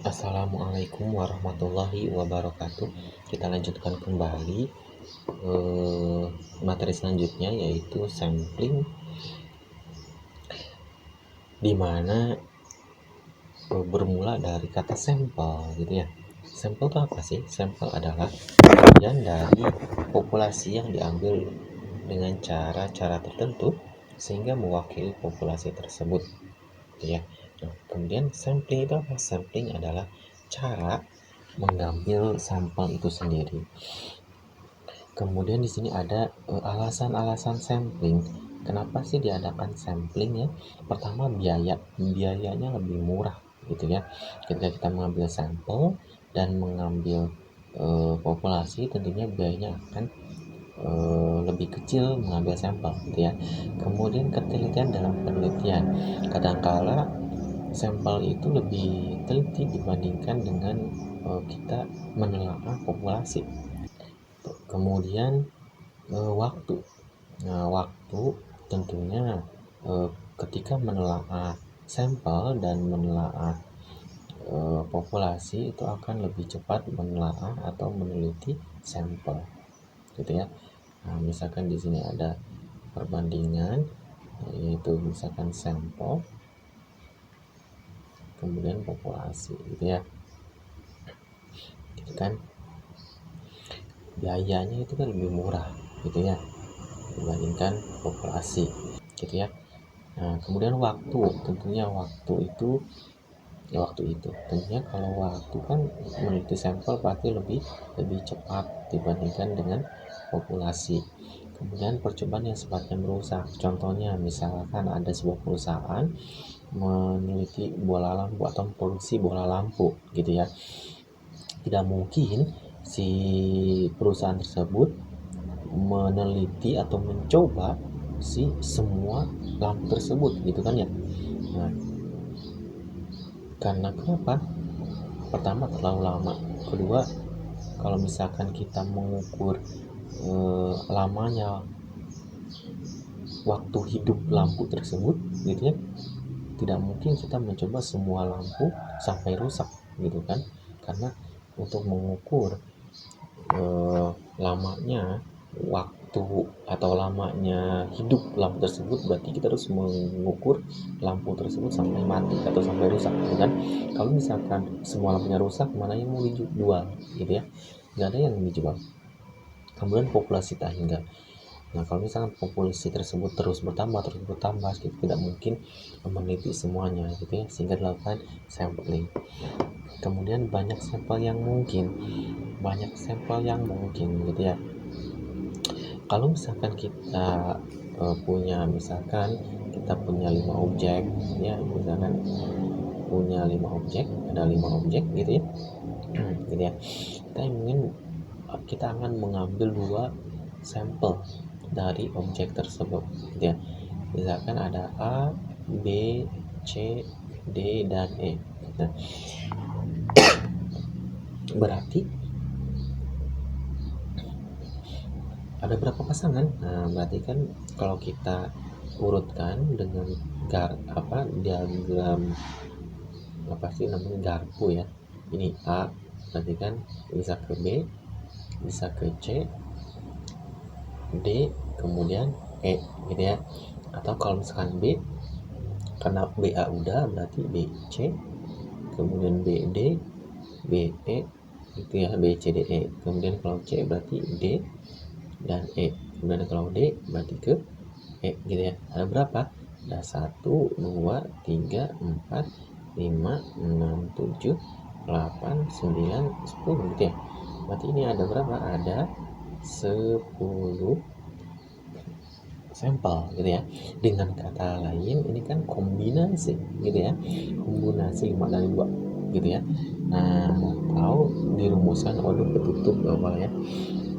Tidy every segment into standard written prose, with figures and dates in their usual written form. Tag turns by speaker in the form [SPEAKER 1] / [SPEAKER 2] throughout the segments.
[SPEAKER 1] Assalamualaikum warahmatullahi wabarakatuh. Kita lanjutkan kembali materi selanjutnya, yaitu sampling, di mana bermula dari kata sampel gitu ya. Sampel itu apa sih? Sampel adalah bagian dari populasi yang diambil dengan cara-cara tertentu sehingga mewakili populasi tersebut gitu ya. Nah, kemudian sampling itu apa? Sampling adalah cara mengambil sampel itu sendiri. Kemudian di sini ada alasan-alasan sampling. Kenapa sih diadakan sampling ya? Pertama, biayanya lebih murah gitu ya. Ketika kita mengambil sampel dan mengambil populasi, tentunya biayanya akan lebih kecil mengambil sampel gitu ya. Kemudian ketelitian dalam penelitian. Kadangkala sampel itu lebih teliti dibandingkan dengan kita menelaah populasi. Kemudian waktu. Nah, waktu tentunya ketika menelaah sampel dan menelaah populasi itu akan lebih cepat menelaah atau meneliti sampel gitu ya. Nah, misalkan di sini ada perbandingan, yaitu misalkan sampel kemudian populasi gitu ya. Gitu kan, biayanya itu kan lebih murah gitu ya dibandingkan populasi gitu ya. Nah, kemudian waktu, tentunya waktu itu tentunya kalau waktu kan meneliti sampel pasti lebih cepat dibandingkan dengan populasi. Kemudian percobaan yang sifatnya merusak, contohnya misalkan ada sebuah perusahaan meneliti bola lampu atau produksi bola lampu gitu ya. Tidak mungkin si perusahaan tersebut meneliti atau mencoba si semua lampu tersebut gitu kan ya. Nah, karena kenapa? Pertama, terlalu lama. Kedua, kalau misalkan kita mengukur lamanya waktu hidup lampu tersebut gitu ya, tidak mungkin kita mencoba semua lampu sampai rusak gitu kan. Karena untuk mengukur lamanya waktu atau lamanya hidup lampu tersebut, berarti kita harus mengukur lampu tersebut sampai mati atau sampai rusak gitu kan. Kalau misalkan semua lampunya rusak, mana yang mau dijual gitu ya, nggak ada yang dijual. Kemudian populasi tak hingga. Nah, kalau misalkan populasi tersebut terus bertambah kita tidak mungkin meneliti semuanya gitu ya, sehingga dilakukan sampling. Kemudian banyak sampel yang mungkin gitu ya. Kalau misalkan kita punya 5 objek ya, misalkan punya 5 objek, ada 5 objek gitu ya. Gitu ya. Kita akan mengambil 2 sampel dari objek tersebut gitu ya. Misalkan ada A, B, C, D, dan E. Nah, berarti ada berapa pasangan? Nah, berarti kan kalau kita urutkan dengan diagram apa sih namanya, garpu ya. Ini A, berarti kan bisa ke B, bisa ke C, D, kemudian E gitu ya. Atau kalau misalkan B, karena BA udah, berarti BC, kemudian BD, BE itu ya, BCDE. Kemudian kalau C berarti D dan E. Kemudian kalau D berarti ke E gitu ya. Ada berapa? Ada 1, 2, 3, 4, 5, 6, 7, 8, 9, 10 gitu ya. Berarti ini ada berapa? Ada 10 sampel gitu ya. Dengan kata lain, ini kan kombinasi gitu ya. Kombinasi 5 dari 2 gitu ya. Nah, atau dirumuskan oleh petutup bawah ya.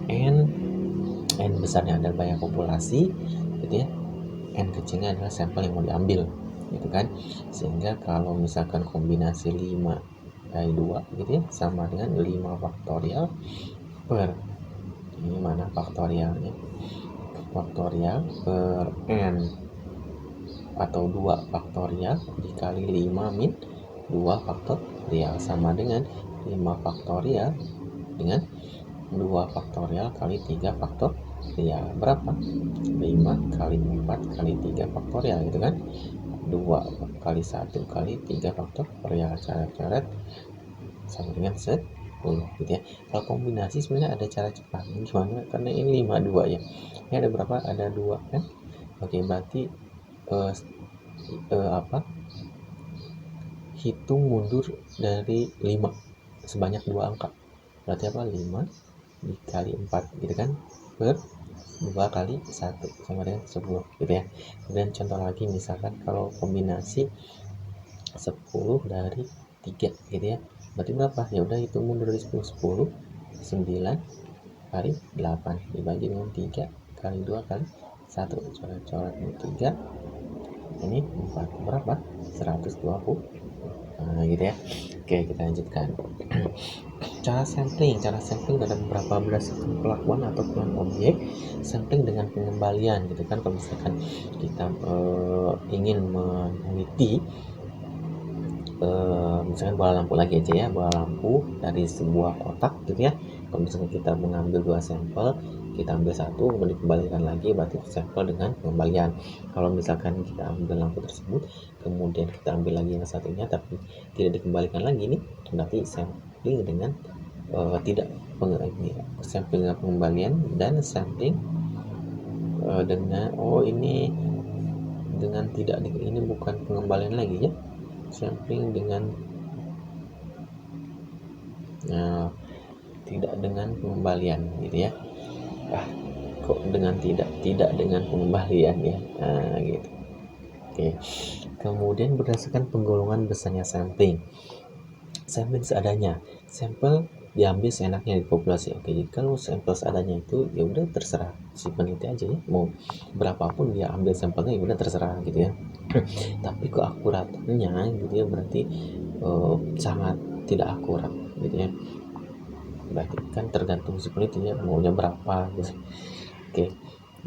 [SPEAKER 1] N besarnya adalah banyak populasi gitu ya. N kecilnya adalah sampel yang mau diambil gitu kan. Sehingga kalau misalkan kombinasi 5 dari 2 gitu ya, sama dengan 5 faktorial per, ini mana faktorialnya, faktorial per N atau 2 faktorial dikali 5 min 2 faktor faktorial sama dengan 5 faktorial dengan 2 faktorial kali 3 faktorial. Berapa? 5 kali 4 kali 3 faktorial gitu kan. 2 kali 1 kali 3 faktorial, coret-coret sama dengan 10 gitu ya. Kalau kombinasi sebenarnya ada cara cepat. Gimana? Karena ini 52 ya. Ini ada berapa? Ada 2 kan? Oke, berarti hitung mundur dari 5 sebanyak 2 angka. Berarti apa? 5 dikali 4 gitu kan, per 2 kali 1 sama dengan 10 gitu ya. Kemudian contoh lagi, misalkan kalau kombinasi 10 dari 3 gitu ya, berarti berapa? Ya udah hitung mundur dari 10. 9 kali 8 dibagi dengan 3 kali 2 kali 1, coret-coret 3, ini 4, berapa? 120. Nah gitu ya. Oke, kita lanjutkan. Cara sampling dalam beberapa berdasarkan kelakuan atau keluhan objek. Sampling dengan pengembalian gitu kan. Kalau misalkan kita ingin meneliti misalkan bola lampu lagi aja ya, bola lampu dari sebuah kotak gitu ya. Kalau misalkan kita mengambil 2 sampel, kita ambil satu kemudian dikembalikan lagi, berarti sampel dengan pengembalian. Kalau misalkan kita ambil lampu tersebut kemudian kita ambil lagi yang satunya tapi tidak dikembalikan lagi, nih berarti sampling dengan tidak sampling dengan pengembalian, dan sampling dengan ini dengan tidak ini bukan pengembalian lagi ya, sampling dengan tidak dengan pengembalian gitu ya. Kok dengan tidak dengan pengembalian ya, gitu. Oke. Kemudian berdasarkan penggolongan besarnya sampling seadanya, sampel diambil seenaknya di populasi. Oke, jadi kalau sampel seadanya itu ya udah terserah si peneliti aja ya, mau berapapun dia ambil sampelnya ya udah terserah gitu ya. Tapi keakuratannya gitu ya berarti sangat tidak akurat gitu ya. Berarti kan tergantung si peneliti ya maunya berapa gitu. Oke,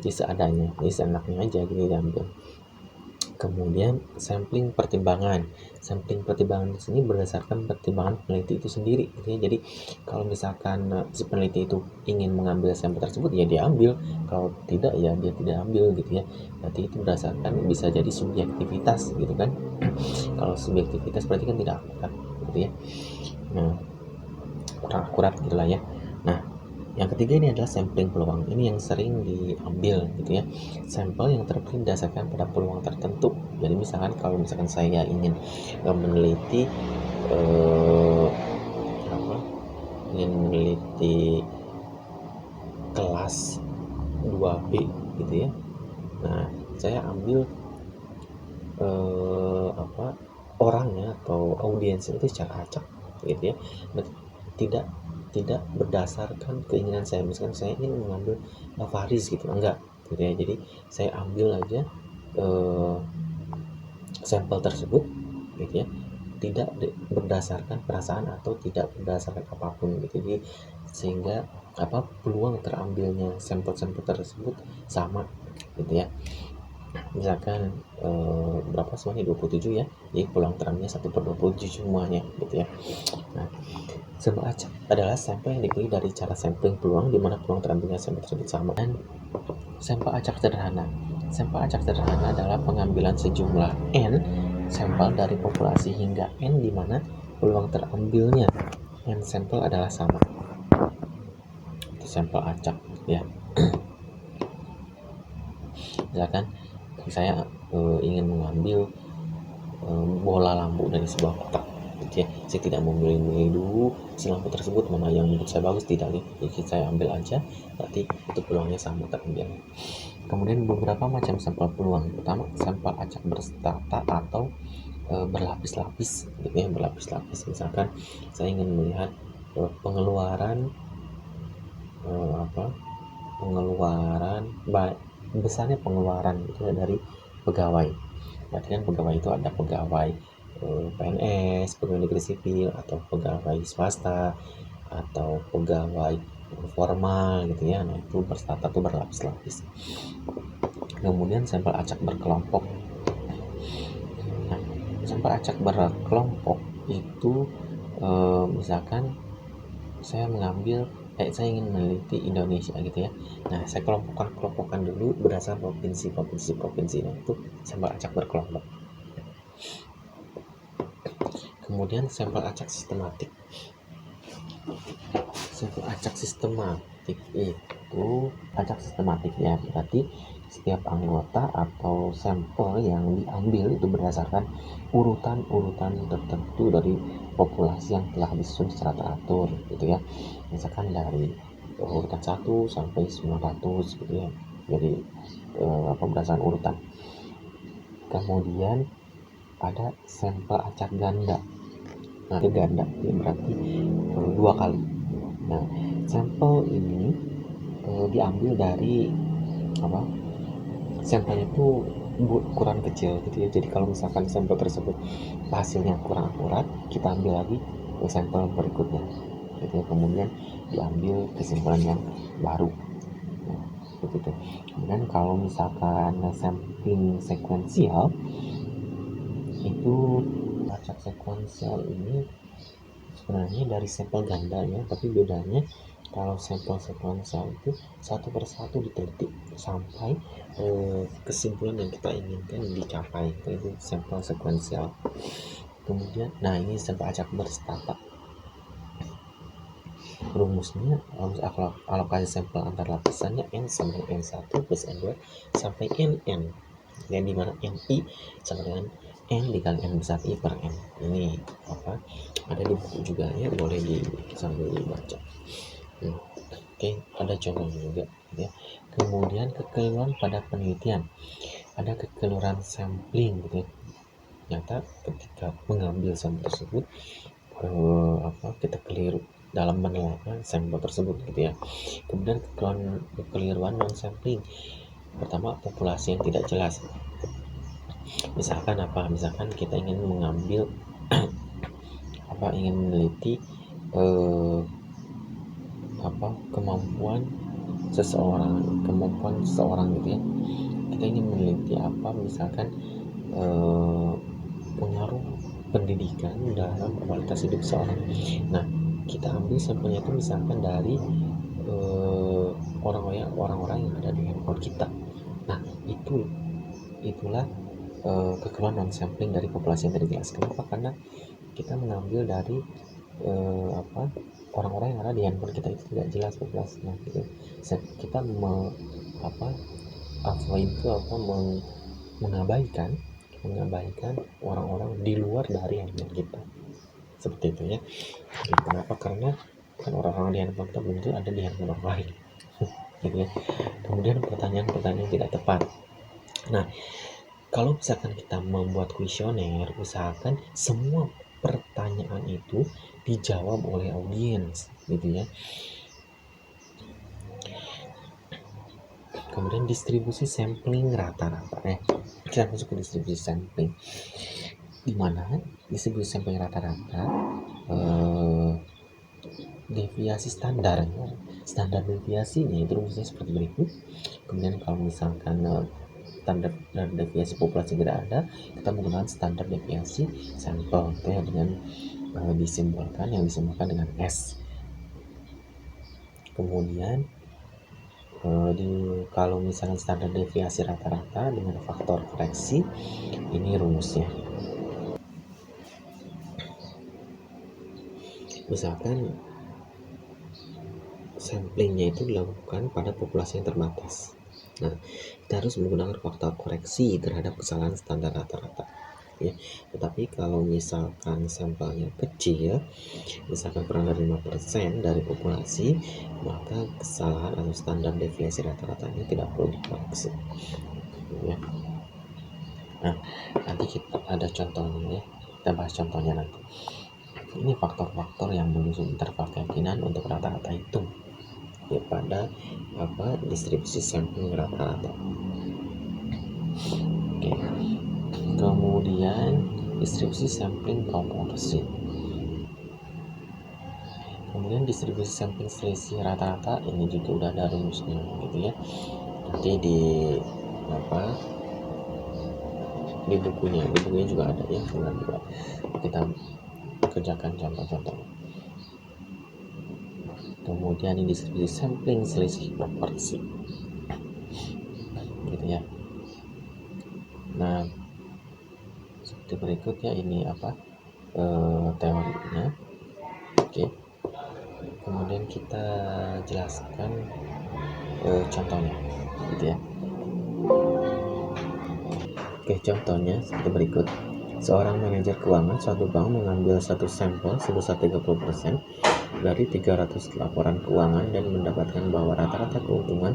[SPEAKER 1] jadi seadanya, jadi seenaknya aja gitu diambil. Kemudian sampling pertimbangan di sini berdasarkan pertimbangan peneliti itu sendiri gitu ya. Jadi kalau misalkan si peneliti itu ingin mengambil sampel tersebut ya dia ambil, kalau tidak ya dia tidak ambil gitu ya. Berarti itu berdasarkan bisa jadi subjektivitas gitu kan. Kalau subjektivitas berarti kan tidak akurat gitu ya. Nah, kurang akurat gitulah ya. Nah, yang ketiga ini adalah sampling peluang. Ini yang sering diambil gitu ya. Sampel yang terpilih berdasarkan pada peluang tertentu. Jadi misalkan kalau misalkan saya ingin meneliti kelas 2B gitu ya. Nah, saya ambil orangnya atau audiensnya itu secara acak gitu ya. Tidak berdasarkan keinginan saya. Misalkan saya ingin mengambil Faris gitu, enggak gitu ya. Jadi saya ambil aja sampel tersebut gitu ya, tidak berdasarkan perasaan atau tidak berdasarkan apapun gitu. Jadi sehingga peluang terambilnya sampel-sampel tersebut sama gitu ya. Misalkan berapa semuanya 27 ya, jadi peluang terambilnya 1/27 semuanya gitu ya. Nah, sampel acak adalah sampel yang dipilih dari cara sampling peluang di mana peluang terambilnya sampel tersebut sama. Dan sampel acak sederhana adalah pengambilan sejumlah n sampel dari populasi hingga n di mana peluang terambilnya n sampel adalah sama. Itu sampel acak ya. Misalkan saya ingin mengambil bola lampu dari sebuah kotak gitu ya. Saya tidak memilih dulu si lampu tersebut mana yang menurut saya bagus, tidak ya. Jadi saya ambil aja, berarti itu peluangnya sama terambil. Kemudian beberapa macam sampel peluang. Pertama, sampel acak berstrata atau berlapis-lapis gitu ya, berlapis-lapis. Misalkan saya ingin melihat pengeluaran besarnya pengeluaran gitu ya dari pegawai. Berarti kan pegawai itu ada pegawai PNS, pegawai negeri sipil, atau pegawai swasta, atau pegawai formal gitu ya. Nah, itu berstrata, itu berlapis-lapis. Kemudian sampel acak berkelompok. Nah, sampel acak berkelompok itu misalkan saya ingin meneliti Indonesia gitu ya. Nah, saya kelompokkan dulu berdasarkan provinsi nah itu sampel acak berkelompok. Kemudian sampel acak sistematik. Sampel acak sistematik itu acak sistematik ya, berarti setiap anggota atau sampel yang diambil itu berdasarkan urutan tertentu dari populasi yang telah disusun secara teratur gitu ya. Misalkan dari urutan 1 sampai 900 gitu ya. Jadi berdasarkan urutan. Kemudian ada sampel acak ganda. Nah, itu ganda ya, berarti 2 kali. Nah, sampel ini diambil dari sampelnya itu ukuran kecil gitu ya. Jadi kalau misalkan sampel tersebut hasilnya kurang akurat, kita ambil lagi sampel berikutnya gitu ya. Kemudian diambil kesimpulan yang baru. Nah, begitu. Kemudian kalau misalkan sampling sekuensial itu acak sekuensial ini sebenarnya dari sampel ganda ya, tapi bedanya kalau sampel sekuensial itu satu persatu diteliti sampai kesimpulan yang kita inginkan dicapai, itu sampel sekuensial. Kemudian, nah ini sampel acak berstata. Rumus alokasi sampel antar lapisannya N sama dengan N1 plus N2 sampai NN, yang dimana NI sama dengan N dikali N besar I per N. Ini ada di buku juga ya, boleh sambil dibaca. Oke, ada contohnya juga ya. Kemudian kekeliruan pada penelitian, ada kekeliruan sampling gitu ya. Ternyata ketika mengambil sampel tersebut kita keliru dalam menelaah sampel tersebut gitu ya. Kemudian kekeliruan non sampling, pertama populasi yang tidak jelas. Misalkan kita ingin mengambil ingin meneliti kemampuan seseorang gitu ya. Kita ingin meneliti misalkan pengaruh pendidikan dalam kualitas hidup seorang. Nah, kita ambil sampelnya itu misalkan dari orang-orang yang ada di handphone kita. Nah, itulah kekeliruan non sampling dari populasi yang tadi jelas. Kenapa? Karena kita mengambil dari orang-orang yang ada di handphone kita itu tidak jelas populasinya gitu. Kita mengabaikan orang-orang di luar dari handphone kita, seperti itu ya. Kenapa? Karena kan orang-orang di handphone kita belum tentu ada di handphone orang lain gitu ya. Kemudian pertanyaan tidak tepat. Nah, kalau misalkan kita membuat kuesioner, usahakan semua pertanyaan itu dijawab oleh audiens gitu ya. Kemudian distribusi sampling rata-rata. Kita masuk ke distribusi sampling, di mana distribusi sampling rata-rata deviasi standar deviasinya itu rumusnya seperti berikut. Kemudian kalau misalkan standar deviasi populasi tidak ada, kita menggunakan standar deviasi sampel gitu ya, dengan disimbolkan dengan S. Kemudian kalau misalkan standar deviasi rata-rata dengan faktor koreksi, ini rumusnya. Misalkan samplingnya itu dilakukan pada populasi yang terbatas. Nah, kita harus menggunakan faktor koreksi terhadap kesalahan standar rata-rata ya. Tetapi kalau misalkan sampelnya kecil, misalkan kurang dari 5% dari populasi, maka kesalahan atau standar deviasi rata-ratanya tidak perlu dikoreksi ya. Nah, nanti kita ada contohnya ya, kita bahas contohnya nanti. Ini faktor-faktor yang menyusun interval keyakinan untuk rata-rata hitung ya pada distribusi sampling rata-rata. Oke. Kemudian distribusi sampling proporsi. Kemudian distribusi sampling selisih rata-rata, ini juga udah ada rumusnya gitu ya. Nanti di bukunya juga ada ya, kita kerjakan contoh-contohnya. Kemudian ini distribusi sampling selisih proporsi, gitu ya. Nah, seperti berikut ya, ini teorinya. Oke. Kemudian kita jelaskan contohnya, gitu ya. Oke, contohnya seperti berikut. Seorang manajer keuangan suatu bank mengambil satu sampel sebesar 30% dari 300 laporan keuangan dan mendapatkan bahwa rata-rata keuntungan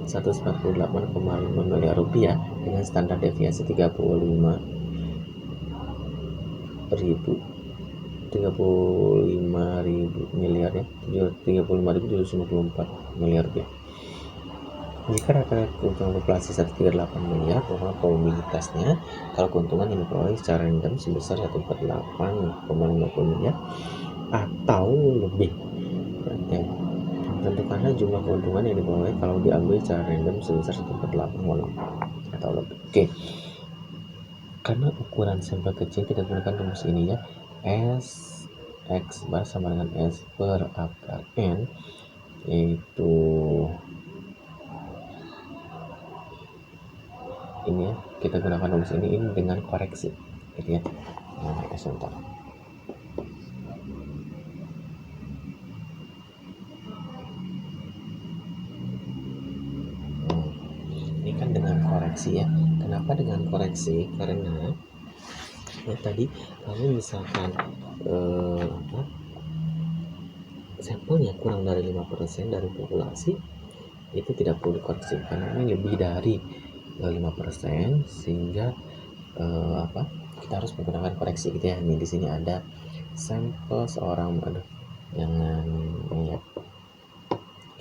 [SPEAKER 1] 148,5 miliar rupiah dengan standar deviasi 35.754 miliar rupiah. Jika rata-rata keuntungan populasi 138 miliar, maka probabilitasnya kalau keuntungan yang diperoleh secara random sebesar 148,50 miliar atau lebih. Tentukanlah jumlah keuntungan yang diperoleh kalau diambil secara random sebesar 148,50 atau lebih. Oke. Karena ukuran sampel kecil, kita gunakan rumus ini ya. S X bar sama dengan S per akar N, yaitu ini ya, kita gunakan rumus ini dengan koreksi, gitu ya. Nah, sebentar. Ini kan dengan koreksi ya. Kenapa dengan koreksi? Karena ya tadi kalau misalkan sampelnya kurang dari 5% dari populasi, itu tidak perlu dikoreksi karena ini lebih dari 5%, sehingga kita harus menggunakan koreksi, gitu ya. Ini di sini ada sampel seorang, jangan ya,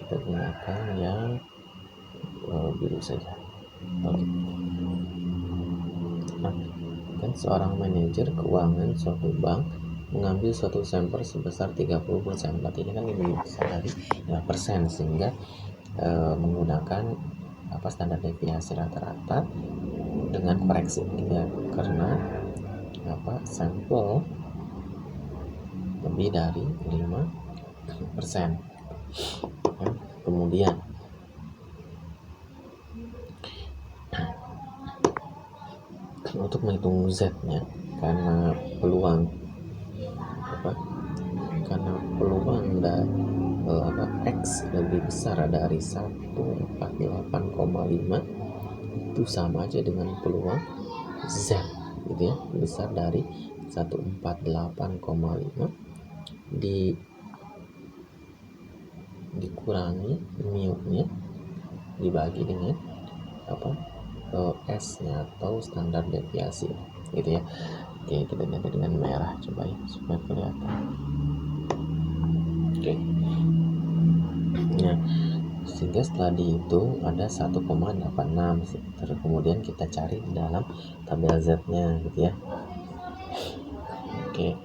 [SPEAKER 1] kita gunakan yang biru saja. Oke. Nah, kan seorang manajer keuangan suatu bank mengambil suatu sampel sebesar 30%, berarti ini kan lebih besar dari 5%, sehingga menggunakan standar deviasi rata-rata dengan koreksi, ya, karena sampel lebih dari 5%. Kemudian untuk menghitung Z-nya, karena peluang dan X lebih besar dari 148,5, itu sama aja dengan peluang Z, gitu ya, besar dari 148,5 dikurangi mu-nya dibagi dengan S-nya atau standar deviasi, gitu ya. Oke, kita ganti dengan merah coba ya supaya kelihatan. Oke. Nah, sehingga setelah dihitung ada 1,86, terus kemudian kita cari di dalam tabel Z-nya, gitu ya. Oke,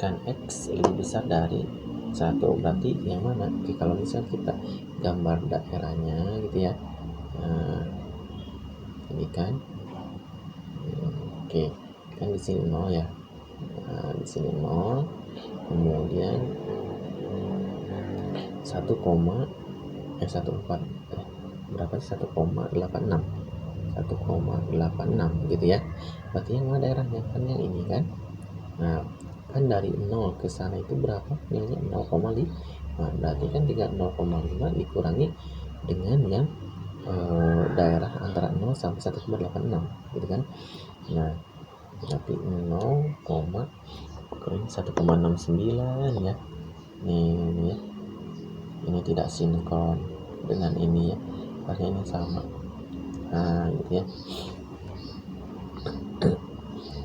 [SPEAKER 1] kan X lebih besar dari 1, berarti yang mana? Oke, kalau misalnya kita gambar daerahnya, gitu ya. Nah, ini kan, oke, kan di sini 0 ya. Nah, di sini 0, kemudian 1,86, gitu ya. Berarti yang mana daerahnya? Kan yang ini kan. Nah, kan dari 0 ke sana itu berapa? Nilainya 0,5. Nah, berarti kan 0,5 dikurangi dengan yang daerah antara 0 sampai 1,86, gitu kan. Nah, berarti 1,69 ya. Ini ya. Ini tidak sinkron dengan ini ya, karena ini sama. Nah, gitu ya.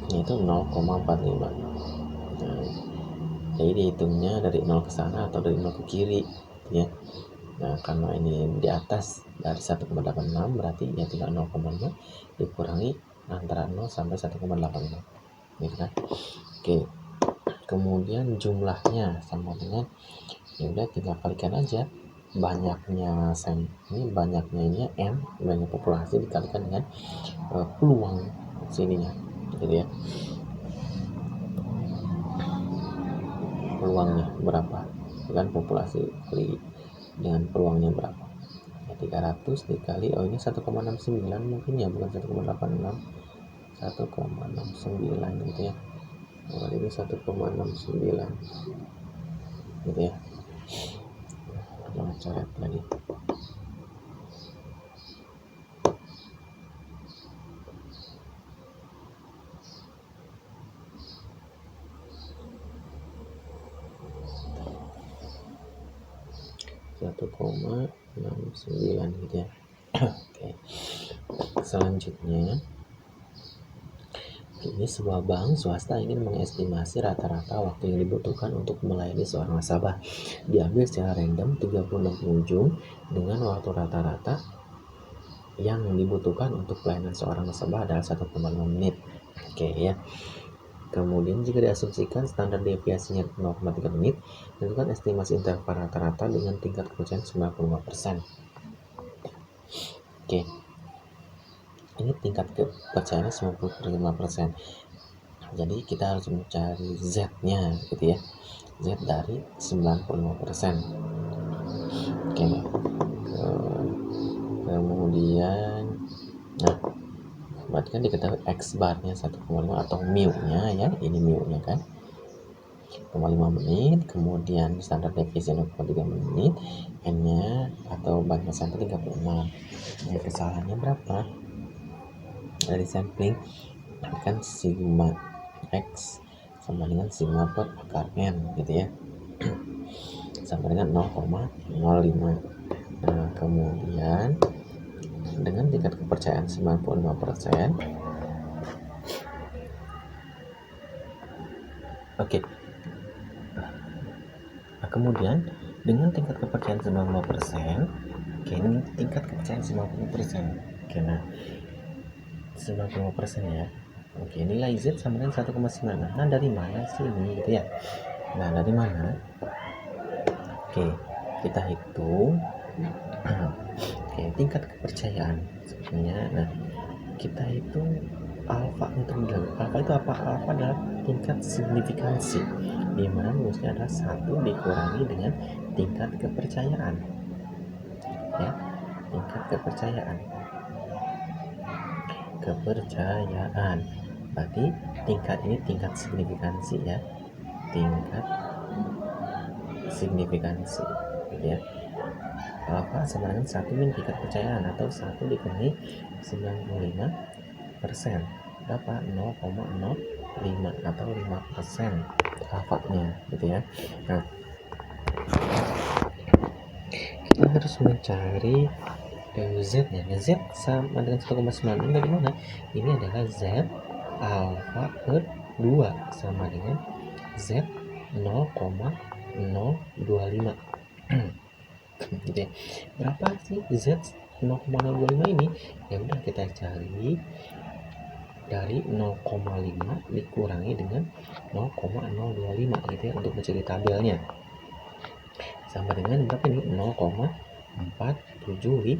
[SPEAKER 1] Ini itu 0,45. Nah, jadi dihitungnya dari 0 ke sana atau dari 0 ke kiri, ya. Nah, karena ini di atas dari 1,86, berarti ya tinggal 0,5 dikurangi antara 0 sampai 1,86, gitu kan. Oke. Kemudian jumlahnya sama dengan, ya udah tinggal kalikan aja banyaknya banyaknya N, banyak populasi dikalikan dengan peluang sininya, gitu ya. peluangnya berapa, kan populasi kali dengan peluangnya berapa. 300 dikali, ini 1,69 mungkin ya, bukan 1,86, 1,69 gitu ya. Ini 1,69 gitu ya. Jangan coret lagi. (1,69) gitu ya. Oke. Selanjutnya, ini sebuah bank swasta ingin mengestimasi rata-rata waktu yang dibutuhkan untuk melayani seorang nasabah. Diambil secara random 36 pengunjung dengan waktu rata-rata yang dibutuhkan untuk pelayanan seorang nasabah adalah 1,5 menit. Oke ya. Kemudian jika diasumsikan standar deviasinya 0,3 menit, tentukan estimasi interval rata-rata dengan tingkat kepercayaan 95%. Oke. Ini tingkat kepercayaannya 95%. Jadi kita harus mencari Z-nya gitu ya. Z dari 95%. Oke. Kemudian berarti kan diketahui X barnya 1,5 atau mu-nya ya, ini mu-nya kan 0,5 menit, kemudian standar deviasi 0,3 menit, N-nya atau banyak sampel 36. Nah, kesalahannya berapa? Dari sampling kan sigma X sama dengan sigma per akar N gitu ya, sama dengan 0,05. Nah, kemudian dengan tingkat kepercayaan 95%. Oke. Nah, kemudian dengan tingkat kepercayaan 95%, oke, ini tingkat kepercayaan 90%. Oke, nah 95% ya. Oke, nilai Z sama dengan 1,9. Nah, dari mana sih ini gitu ya? Nah, dari mana? Oke, kita hitung. Oke, tingkat kepercayaan sebenarnya. Nah, kita hitung alfa itu dulu. Alfa itu apa? Alfa adalah tingkat signifikansi, di mana rumusnya adalah 1 dikurangi dengan tingkat kepercayaan. Ya, tingkat kepercayaan. Berarti tingkat ini tingkat signifikansi ya. Tingkat signifikansi gitu ya. Alfa sama dengan 1 min tingkat kepercayaan atau 1 dikurangi 95%. Berapa? 0,05 atau 5% alfanya gitu ya. Nah, kita harus mencari Z-nya. Nah, Z sama dengan 1,9 ini bagaimana? Ini adalah Z alfa per 2 sama dengan Z 0,025 gitu ya. Berapa sih Z 0,025 ini? Ya udah, kita cari dari 0,5 dikurangi dengan 0,025 gitu ya, untuk mencari tabelnya. Sama dengan berapa ini? 0,475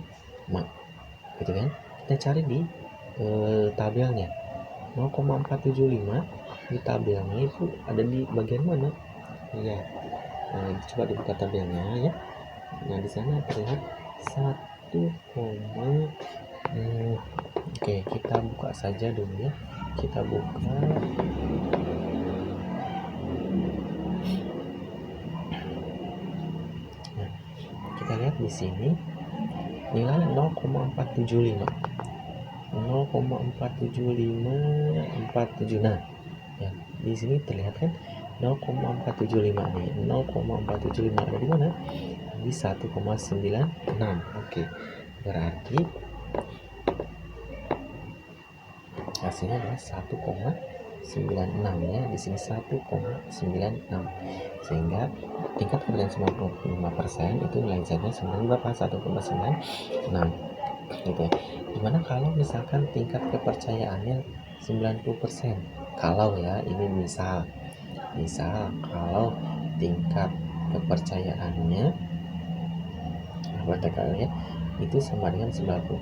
[SPEAKER 1] gitu kan. Kita cari di tabelnya. 0,475 di tabelnya itu ada di bagian mana ya? Nah, coba dibuka tabelnya ya. Nah, di sana terlihat 1, oke, kita buka saja dulu ya. Kita buka. Nah, kita lihat di sini nilai 0,475. 0,47547. Nah, ya, di sini terlihat kan 0,475 nih. 0,475 ada di mana? Di 1,96. Oke. Berarti hasilnya adalah 1,96 ya. Di sini 1,96. Sehingga tingkat kepercayaan 95% itu nilai Z-nya sebenarnya berapa? 1,96 gitu ya. Gimana kalau misalkan tingkat kepercayaannya 90%? Kalau ya, ini misal kalau tingkat kepercayaannya ya itu sama dengan 90%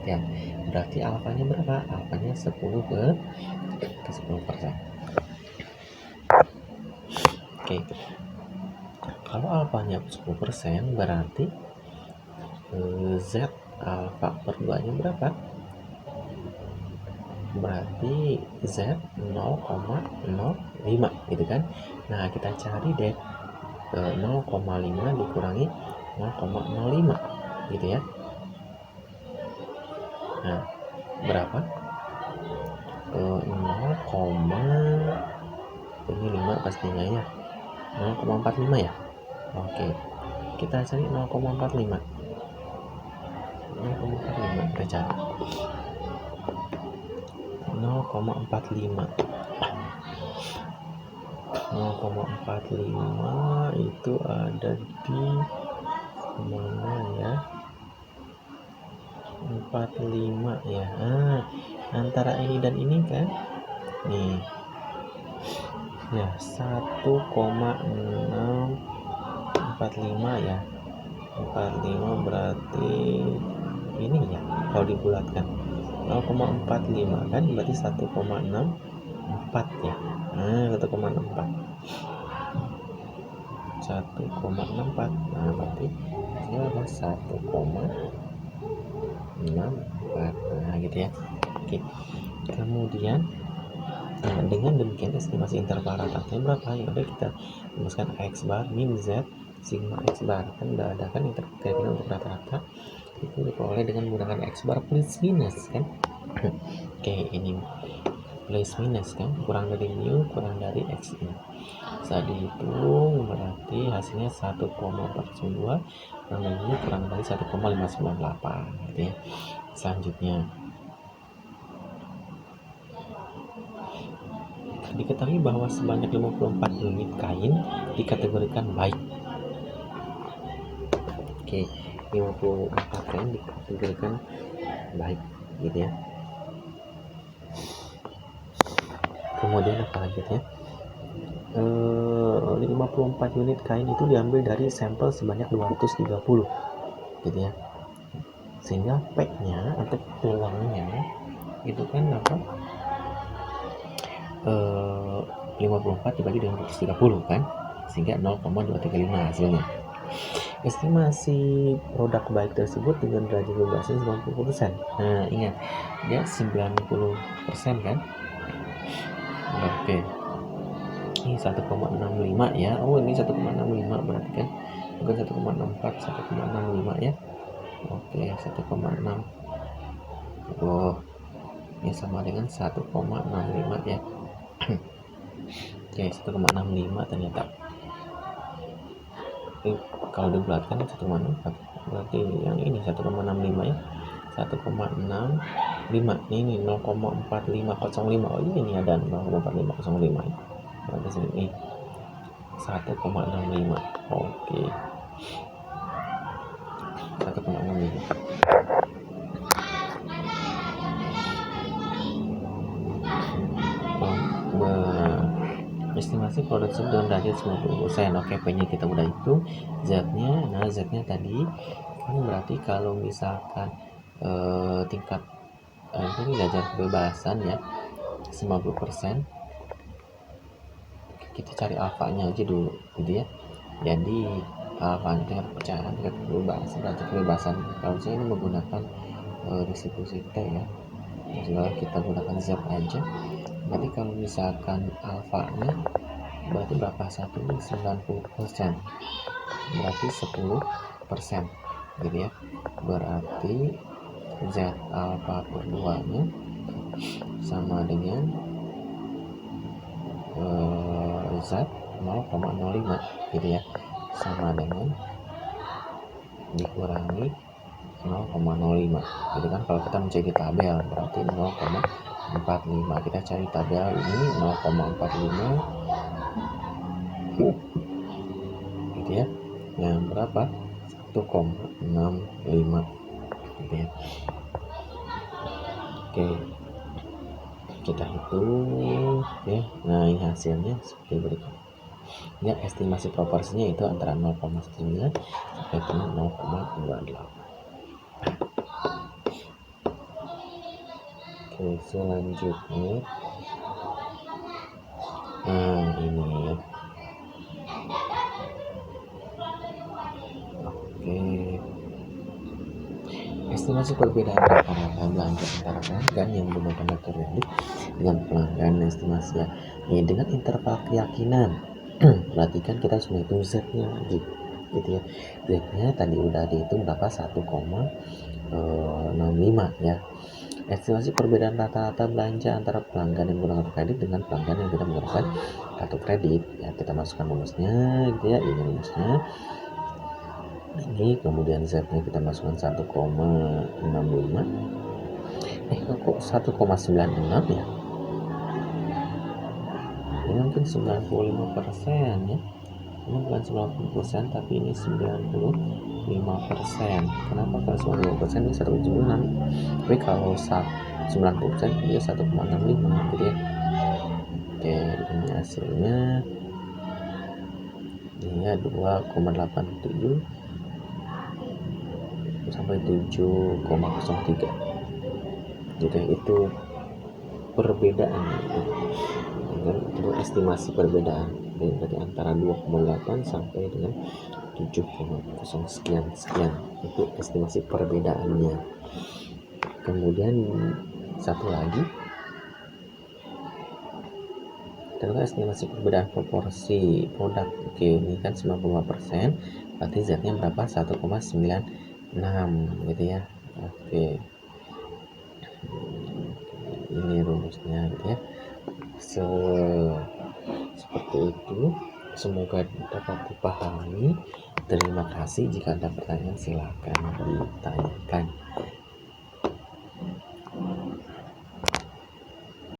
[SPEAKER 1] ya, berarti alfanya berapa? Alfanya 10 ke 10%. Oke, Oke, kalau alfanya 10% berarti Z alfa per 2 nya berapa? Berarti Z 0,05 gitu kan. Nah, kita cari deh 0,5 dikurangi 0,05 gitu ya. Nah, berapa? 0, ini 5 pastinya ya, 0,45 ya. Oke, kita cari 0,45 kita cari 0,45 itu ada di mana ya? 45 ya. Antara ini dan ini kan nih ya, 1,645 ya. 45 berarti ini ya, kalau dibulatkan 0,45 kan berarti 1,64 ya. 1,64. Nah, berarti ini adalah 1,64. Nah, gitu ya. Oke. Kemudian dengan demikian estimasi interval rata-ratanya berapa? Ya udah, kita rumuskan X bar min Z sigma X bar, kan udah ada kan interval untuk rata-rata itu diperoleh dengan menggunakan X bar plus minus kan. Oke, ini plus minus kan, kurang dari mu kurang dari X ini. Saat dihitung berarti hasilnya 1,402 kurang dari mu kurang dari 1,598 gitu ya. Selanjutnya diketahui bahwa sebanyak 54 unit kain dikategorikan baik. Oke, 54 kain dikategorikan baik gitu ya. Kemudian apa lanjutnya? 54 unit kain itu diambil dari sampel sebanyak 230 gitu ya. Sehingga P-nya atau peluangnya itu kan apa? 54 dibagi dengan 230 kan, sehingga 0,235 hasilnya. Estimasi produk baik tersebut dengan derajat kebebasan 90%. Nah, ingat dia 90% kan. Oke, ini 1,65 ya. Ini 1,65 berarti kan bukan 1,64, 1,65 ya. Oke, 1,6. Ini sama dengan 1,65 ya. Oke, 1,65 ternyata. Kalau dibulatkan 1,64 berarti yang ini 1,65 ya. 1,65 ini 0,4505. Oh ini ada 0,4505 ya. Berarti sini 1,65. Oke, 1,65. Estimasi produksi dengan derajat 90%. Oke, P-nya kita udah hitung, Z-nya. Nah, Z-nya tadi ini berarti kalau misalkan tingkat ini derajat kebebasan ya 90%, kita cari alfanya aja dulu gitu ya. Jadi alfanya tingkat percayaan, tingkat kebebasan, derajat kebebasan. Kalau saya ini menggunakan distribusi T ya, jadi kita gunakan Z aja. Berarti kalau misalkan alfanya berarti berapa? 90%, berarti 10% gitu ya. Berarti Z alfa per 2 nya sama dengan Z 0,05 gitu ya, sama dengan dikurangi 0,05 gitu kan. Kalau kita mencari tabel berarti 0,45. Kita cari tabel ini 0,45 gitu ya. Yang berapa? 1,65 gitu ya. Oke, kita hitung ya. Nah, ini hasilnya seperti berikut ya. Estimasi proporsinya itu antara 0,9 sampai dengan 0,28. Oke, selanjutnya ini ya. Oke. Estimasi perbedaan rata-rata belanja antara pelanggan yang benar-benar terlihat dengan pelanggan estimasi ya. Nih, dengan interval keyakinan. Perhatikan kita harus menghitung Z-nya lagi. Gitu ya. Z-nya tadi udah dihitung berapa? 1,65 ya. Estimasi perbedaan rata-rata belanja antara pelanggan yang menggunakan kredit dengan pelanggan yang tidak menggunakan kartu kredit. Ya, kita masukkan rumusnya gitu ya. Ini rumusnya. Ini kemudian Z-nya kita masukkan 1,65. Kok 1,96 ya? Ini mungkin 95% ya. Ini bukan 90% tapi ini 95%. Kenapa kalau 95% ini 1,96? Tapi kalau 90% dia 1,65 gitu ya. Oke, ini hasilnya dia 2,87 sampai 7,03 gitu ya. Itu perbedaan itu estimasi perbedaan dari antara 2,8 sampai dengan 7,0 sekian itu estimasi perbedaannya. Kemudian satu lagi adalah estimasi perbedaan proporsi produk. Oke, ini kan 95%, berarti Z-nya berapa? 1,96 gitu ya. Oke, ini rumusnya gitu ya. Seperti itu. Semoga dapat dipahami. Terima kasih. Jika ada pertanyaan silakan ditanyakan.